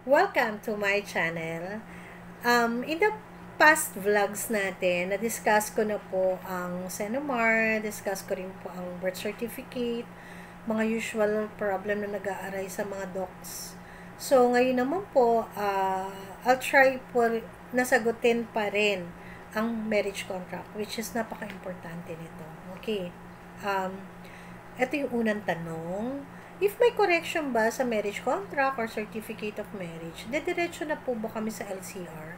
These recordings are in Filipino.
Welcome to my channel. In the past vlogs natin, na-discuss ko na po ang Senomar, discuss ko rin po ang birth certificate, mga usual problem na nag-aaray sa mga docs. So, ngayon naman po, I'll try po nasagutin pa rin ang marriage contract, which is napaka-importante nito. Okay. Ito yung unang tanong. If may correction ba sa marriage contract or certificate of marriage, dediretso na po ba kami sa LCR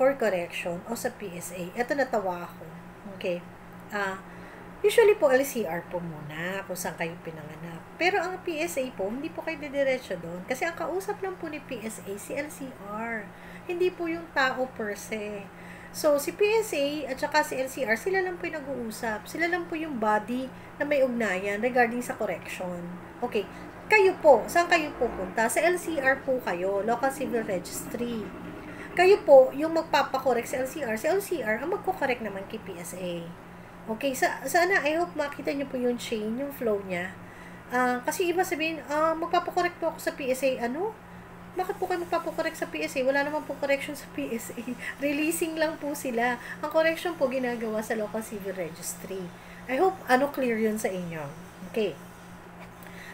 for correction o sa PSA? Ito natawa ako. Okay. Usually po LCR po muna kung saan kayo pinanganak. Pero ang PSA po, hindi po kayo dediretso doon. Kasi ang kausap lang po ni PSA, si LCR. Hindi po yung tao per se. So, si PSA at saka si LCR, sila lang po yung nag-uusap. Sila lang po yung body na may ugnayan regarding sa correction. Okay. Kayo po, saan kayo pupunta? Sa LCR po kayo, Local Civil Registry. Kayo po, yung magpapakorek sa LCR. Si LCR, ang magkukorek naman kay PSA. Okay, sana I hope makita niyo po yung chain, yung flow niya. Kasi iba sabihin, magpapakorek po ako sa PSA. Ano? Bakit po kayo magpapakorek sa PSA? Wala naman po correction sa PSA. Releasing lang po sila. Ang correction po ginagawa sa Local Civil Registry. I hope, clear yun sa inyo. Okay.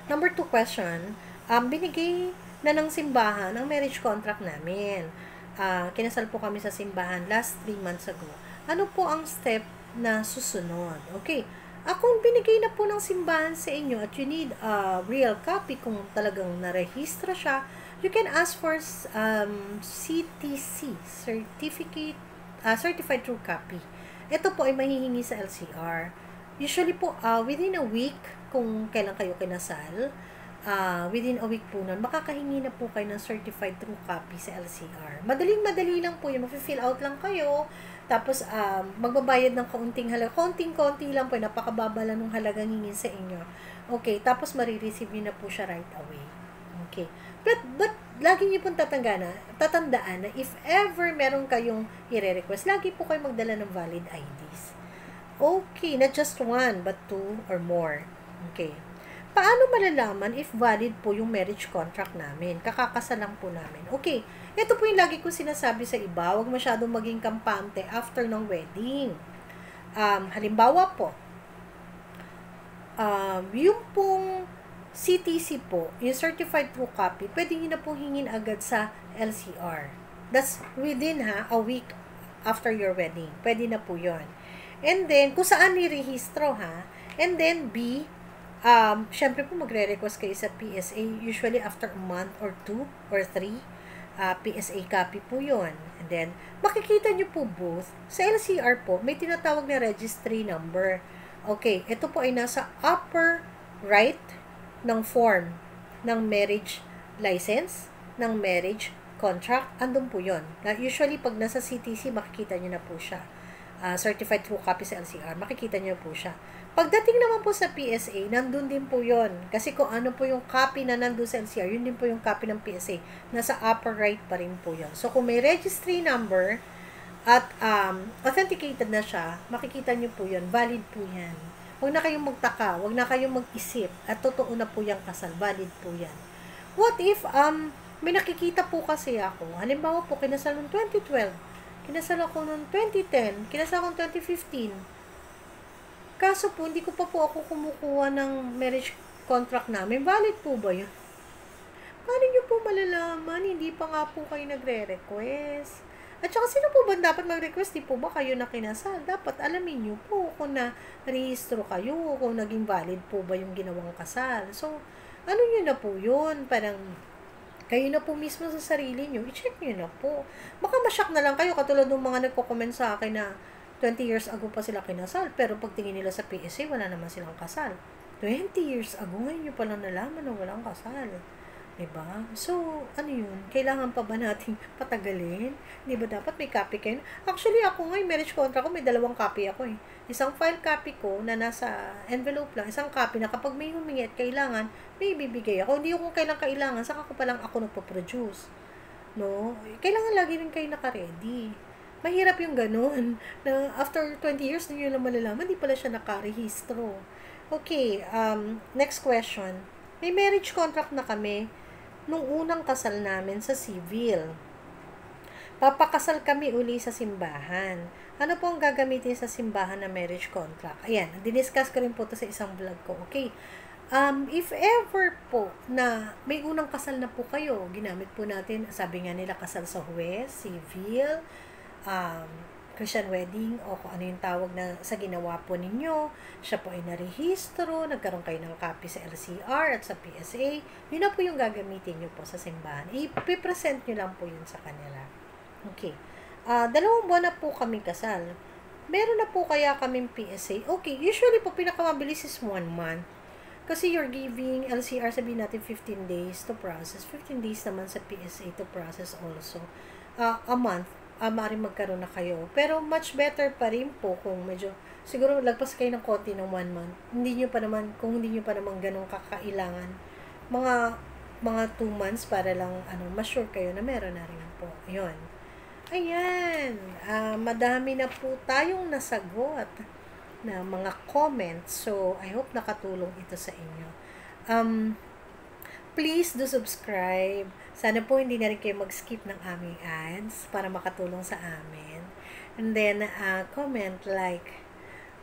Number 2 question. Binigay na ng simbahan ang marriage contract namin. Kinasal po kami sa simbahan last 3 months ago. Ano po ang step na susunod? Okay. Kung binigay na po ng simbahan sa inyo at you need a real copy kung talagang narehistro siya, you can ask for CTC, Certified True Copy. Ito po ay mahihingi sa LCR. Usually po, within a week, kung kailan kayo kinasal, within a week po nun, makakahingi na po kayo ng Certified True Copy sa LCR. Madaling-madali lang po yun. Mag-fill out lang kayo. Tapos, magbabayad ng kaunting halaga. Konting-konti lang po. Napakababa lang ng halagang hingin sa inyo. Okay. Tapos, marireceive nyo na po siya right away. Okay. But lagi niyo pong tatandaan na if ever meron kayong i-request, lagi po kayo magdala ng valid IDs. Okay. Not just one, but 2 or more. Okay. Paano malalaman if valid po yung marriage contract namin? Kakakasal lang po namin. Okay. Ito po yung lagi ko sinasabi sa iba. Huwag masyadong maging kampante after ng wedding. Halimbawa po, yung pong CTC po, yung Certified True Copy, pwede nyo na pong hingin agad sa LCR. That's within a week after your wedding. Pwede na po yun. And then, kung saan nirehistro and then B, syempre po magre-request kayo sa PSA, usually after a month or 2 or 3, PSA copy po yun. And then, makikita nyo po both. Sa LCR po, may tinatawag na registry number. Okay, ito po ay nasa upper right ng form ng marriage license, ng marriage contract, andun po yun. Usually, pag nasa CTC, makikita nyo na po siya. Certified True Copy sa LCR, makikita nyo po siya. Pagdating naman po sa PSA, nandun din po yon. Kasi kung ano po yung copy na nandun sa LCR, yun din po yung copy ng PSA. Nasa upper right pa rin po yon. So, kung may registry number at authenticated na siya, makikita nyo po yon. Valid po yan. Huwag na kayong magtaka, huwag na kayong mag-isip, at totoo na po yung kasal. Valid po yan. What if, may nakikita po kasi ako, halimbawa po, kinasal noong 2012, kinasal ako noong 2010, kinasal ako noong 2015, kaso po, hindi ko pa po ako kumukuha ng marriage contract namin. Valid po ba yun? Paano nyo po malalaman? Hindi pa nga po kayo nagre-request. At saka, sino po ba dapat mag-request? Di po ba kayo na kinasal? Dapat alamin nyo po kung na-rehistro kayo, kung naging valid po ba yung ginawang kasal. So, ano nyo na po yun? Parang, kayo na po mismo sa sarili nyo, i-check nyo na po. Baka masyak na lang kayo, katulad ng mga nagko-comment sa akin na 20 years ago pa sila kinasal, pero pagtingin nila sa PSA, wala naman silang kasal. 20 years ago, ngayon nyo palang nalaman na walang kasal. Diba? So, ano yun? Kailangan pa ba nating patagalin? Diba dapat may copy kayo? Actually, ako nga, marriage contract ko, may 2 copy ako eh. Isang file copy ko na nasa envelope lang, isang copy na kapag may humingi at kailangan, may ibibigay ako. Hindi ko kailang kailangan, saka ko palang ako nagpo-produce. No? Kailangan lagi rin kayo naka-ready. Mahirap yung ganun, na after 20 years, nyo lang malalaman, di pala siya nakarehistro. Okay, next question. May marriage contract na kami, nung unang kasal namin sa civil. Papakasal kami uli sa simbahan. Ano po ang gagamitin sa simbahan na marriage contract? Ayan, diniscuss ko rin po ito sa isang vlog ko. Okay. If ever po na may unang kasal na po kayo, ginamit po natin, sabi nga nila kasal sa huwes, civil, Christian wedding, o kung ano yung tawag na sa ginawa po ninyo, siya po ay narehistro, nagkaroon kayo ng copy sa LCR at sa PSA, yun na po yung gagamitin nyo po sa simbahan. I-present nyo lang po yun sa kanila. Okay. 2 buwan na po kami kasal. Meron na po kaya kaming PSA? Okay, usually po pinakamabilis is 1 month. Kasi you're giving LCR, sabihin natin 15 days to process. 15 days naman sa PSA to process also. A month, maaaring magkaroon na kayo. Pero much better pa rin po kung medyo, siguro lagpas kayo ng konti ng 1 month. Hindi nyo pa naman, kung hindi nyo pa naman ganun kakailangan, mga 2 months para lang, ma-sure kayo na meron na rin po. Yun. Ayan. Madami na po tayong nasagot na mga comments. So, I hope nakatulong ito sa inyo. Please do subscribe. Sana po hindi na rin kayo mag-skip ng aming ads para makatulong sa amin. And then, comment, like,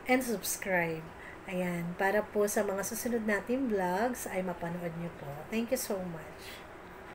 and subscribe. Ayan. Para po sa mga susunod nating vlogs ay mapanood nyo po. Thank you so much.